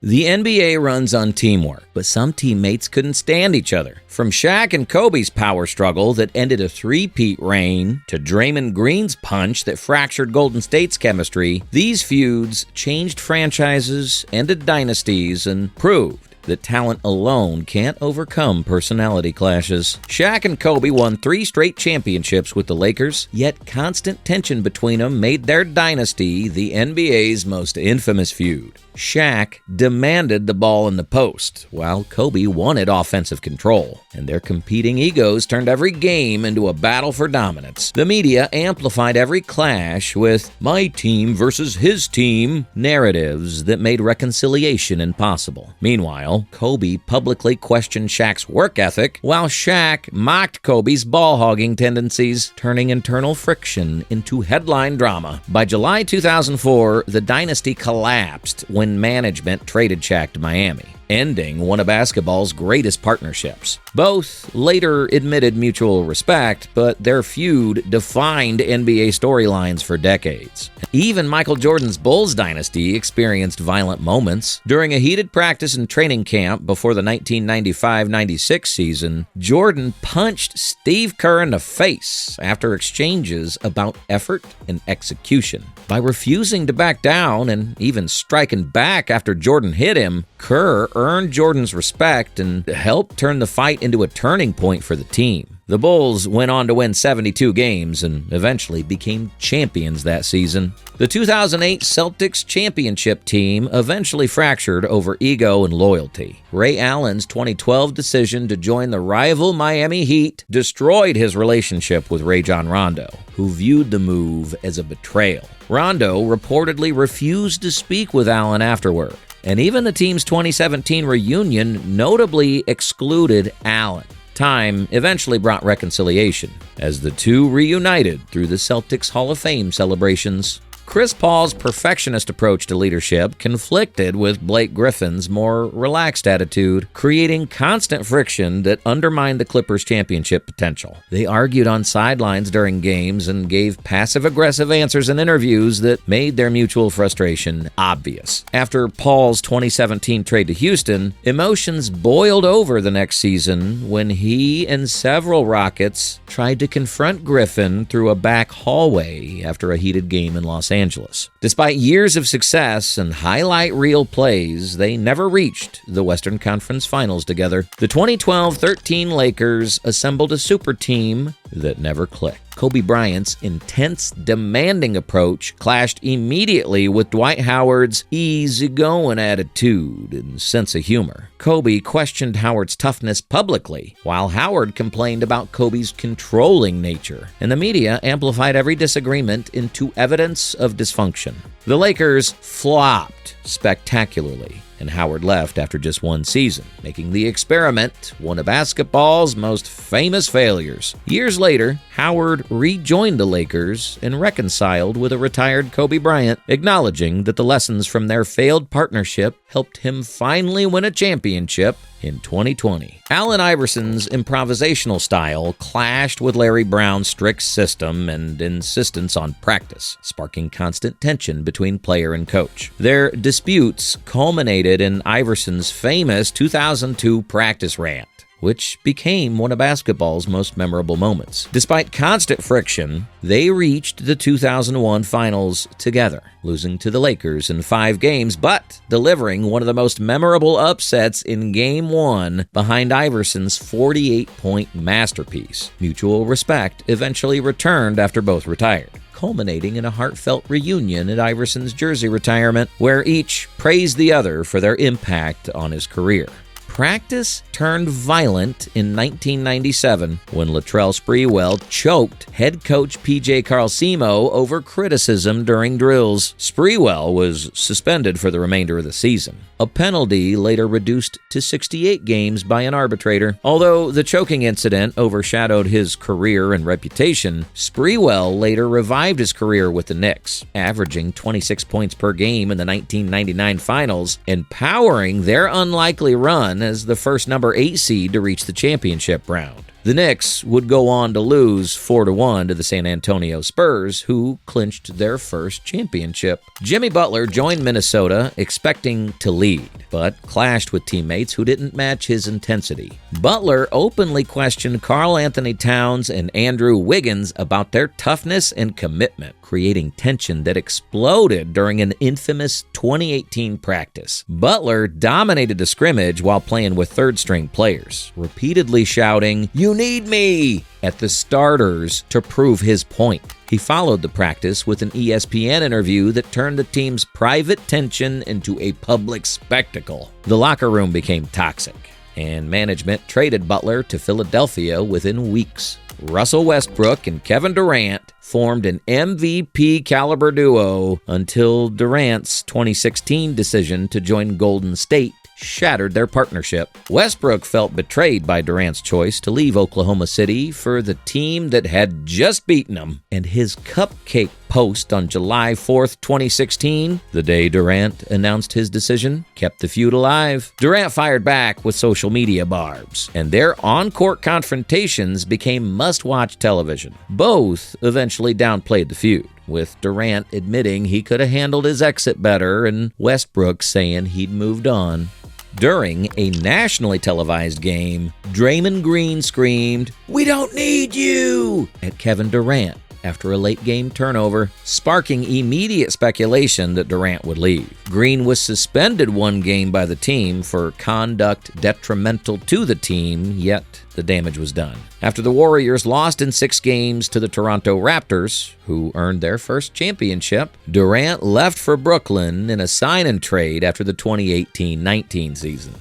The NBA runs on teamwork, but some teammates couldn't stand each other. From Shaq and Kobe's power struggle that ended a three-peat reign to Draymond Green's punch that fractured Golden State's chemistry, these feuds changed franchises, ended dynasties, and proved that talent alone can't overcome personality clashes. Shaq and Kobe won 3 straight championships with the Lakers, yet constant tension between them made their dynasty the NBA's most infamous feud. Shaq demanded the ball in the post, while Kobe wanted offensive control, and their competing egos turned every game into a battle for dominance. The media amplified every clash with "my team versus his team" narratives that made reconciliation impossible. Meanwhile, Kobe publicly questioned Shaq's work ethic, while Shaq mocked Kobe's ball-hogging tendencies, turning internal friction into headline drama. By July 2004, the dynasty collapsed when management traded Shaq to Miami, ending one of basketball's greatest partnerships. Both later admitted mutual respect, but their feud defined NBA storylines for decades. Even Michael Jordan's Bulls dynasty experienced violent moments. During a heated practice and training camp before the 1995-96 season, Jordan punched Steve Kerr in the face after exchanges about effort and execution. By refusing to back down and even striking back after Jordan hit him, Kerr earned Jordan's respect and helped turn the fight into a turning point for the team. The Bulls went on to win 72 games and eventually became champions that season. The 2008 Celtics championship team eventually fractured over ego and loyalty. Ray Allen's 2012 decision to join the rival Miami Heat destroyed his relationship with Rajon Rondo, who viewed the move as a betrayal. Rondo reportedly refused to speak with Allen afterward, and even the team's 2017 reunion notably excluded Allen. Time eventually brought reconciliation, as the two reunited through the Celtics Hall of Fame celebrations. Chris Paul's perfectionist approach to leadership conflicted with Blake Griffin's more relaxed attitude, creating constant friction that undermined the Clippers' championship potential. They argued on sidelines during games and gave passive-aggressive answers in interviews that made their mutual frustration obvious. After Paul's 2017 trade to Houston, emotions boiled over the next season when he and several Rockets tried to confront Griffin through a back hallway after a heated game in Los Angeles. Despite years of success and highlight reel plays, they never reached the Western Conference Finals together. The 2012-13 Lakers assembled a super team that never clicked. Kobe Bryant's intense, demanding approach clashed immediately with Dwight Howard's easygoing attitude and sense of humor. Kobe questioned Howard's toughness publicly, while Howard complained about Kobe's controlling nature, and the media amplified every disagreement into evidence of dysfunction. The Lakers flopped spectacularly, and Howard left after just one season, making the experiment one of basketball's most famous failures. Years later, Howard rejoined the Lakers and reconciled with a retired Kobe Bryant, acknowledging that the lessons from their failed partnership helped him finally win a championship in 2020. Allen Iverson's improvisational style clashed with Larry Brown's strict system and insistence on practice, sparking constant tension between player and coach. Their disputes culminated in Iverson's famous 2002 practice rant, which became one of basketball's most memorable moments. Despite constant friction, they reached the 2001 finals together, losing to the Lakers in 5 games, but delivering one of the most memorable upsets in Game 1 behind Iverson's 48-point masterpiece. Mutual respect eventually returned after both retired, culminating in a heartfelt reunion at Iverson's jersey retirement, where each praised the other for their impact on his career. Practice turned violent in 1997 when Latrell Sprewell choked head coach P.J. Carlsimo over criticism during drills. Sprewell was suspended for the remainder of the season, a penalty later reduced to 68 games by an arbitrator. Although the choking incident overshadowed his career and reputation, Sprewell later revived his career with the Knicks, averaging 26 points per game in the 1999 finals and powering their unlikely run as the first number 8 seed to reach the championship round. The Knicks would go on to lose 4-1 to the San Antonio Spurs, who clinched their first championship. Jimmy Butler joined Minnesota expecting to lead, but clashed with teammates who didn't match his intensity. Butler openly questioned Karl Anthony Towns and Andrew Wiggins about their toughness and commitment, creating tension that exploded during an infamous 2018 practice. Butler dominated the scrimmage while playing with third-string players, repeatedly shouting, "You need me!" at the starters to prove his point. He followed the practice with an ESPN interview that turned the team's private tension into a public spectacle. The locker room became toxic, and management traded Butler to Philadelphia within weeks. Russell Westbrook and Kevin Durant formed an MVP-caliber duo until Durant's 2016 decision to join Golden State shattered their partnership. Westbrook felt betrayed by Durant's choice to leave Oklahoma City for the team that had just beaten him, and his cupcake post on July 4th, 2016, the day Durant announced his decision, kept the feud alive. Durant fired back with social media barbs, and their on-court confrontations became must-watch television. Both eventually downplayed the feud, with Durant admitting he could have handled his exit better and Westbrook saying he'd moved on. During a nationally televised game, Draymond Green screamed, "We don't need you!" at Kevin Durant after a late-game turnover, sparking immediate speculation that Durant would leave. Green was suspended one game by the team for conduct detrimental to the team, yet the damage was done. After the Warriors lost in 6 games to the Toronto Raptors, who earned their first championship, Durant left for Brooklyn in a sign-and-trade after the 2018-19 season.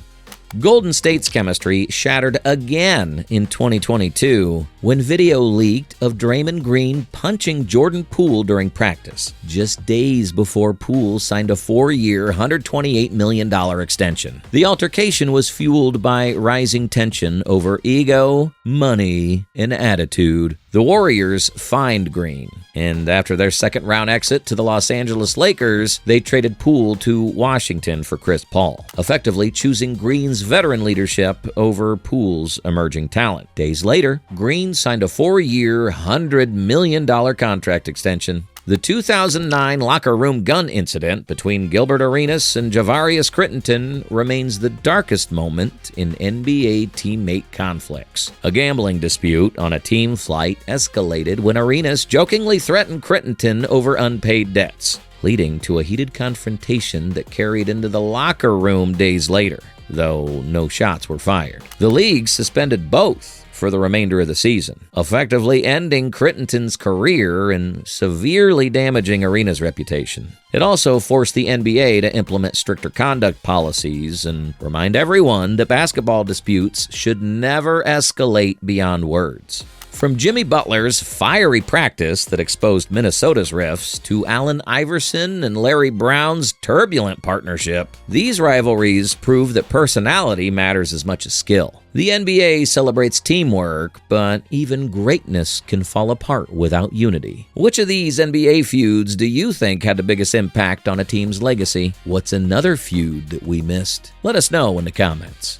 Golden State's chemistry shattered again in 2022 when video leaked of Draymond Green punching Jordan Poole during practice, just days before Poole signed a 4-year, $128 million extension. The altercation was fueled by rising tension over ego, money, and attitude. The Warriors fined Green, and after their second-round exit to the Los Angeles Lakers, they traded Poole to Washington for Chris Paul, effectively choosing Green's veteran leadership over Poole's emerging talent. Days later, Green signed a 4-year, $100 million contract extension. The 2009 locker room gun incident between Gilbert Arenas and Javarius Crittenton remains the darkest moment in NBA teammate conflicts. A gambling dispute on a team flight escalated when Arenas jokingly threatened Crittenton over unpaid debts, leading to a heated confrontation that carried into the locker room days later, though no shots were fired. The league suspended both for the remainder of the season, effectively ending Crittenton's career and severely damaging Arenas' reputation. It also forced the NBA to implement stricter conduct policies and remind everyone that basketball disputes should never escalate beyond words. From Jimmy Butler's fiery practice that exposed Minnesota's rifts to Allen Iverson and Larry Brown's turbulent partnership, these rivalries prove that personality matters as much as skill. The NBA celebrates teamwork, but even greatness can fall apart without unity. Which of these NBA feuds do you think had the biggest impact on a team's legacy? What's another feud that we missed? Let us know in the comments.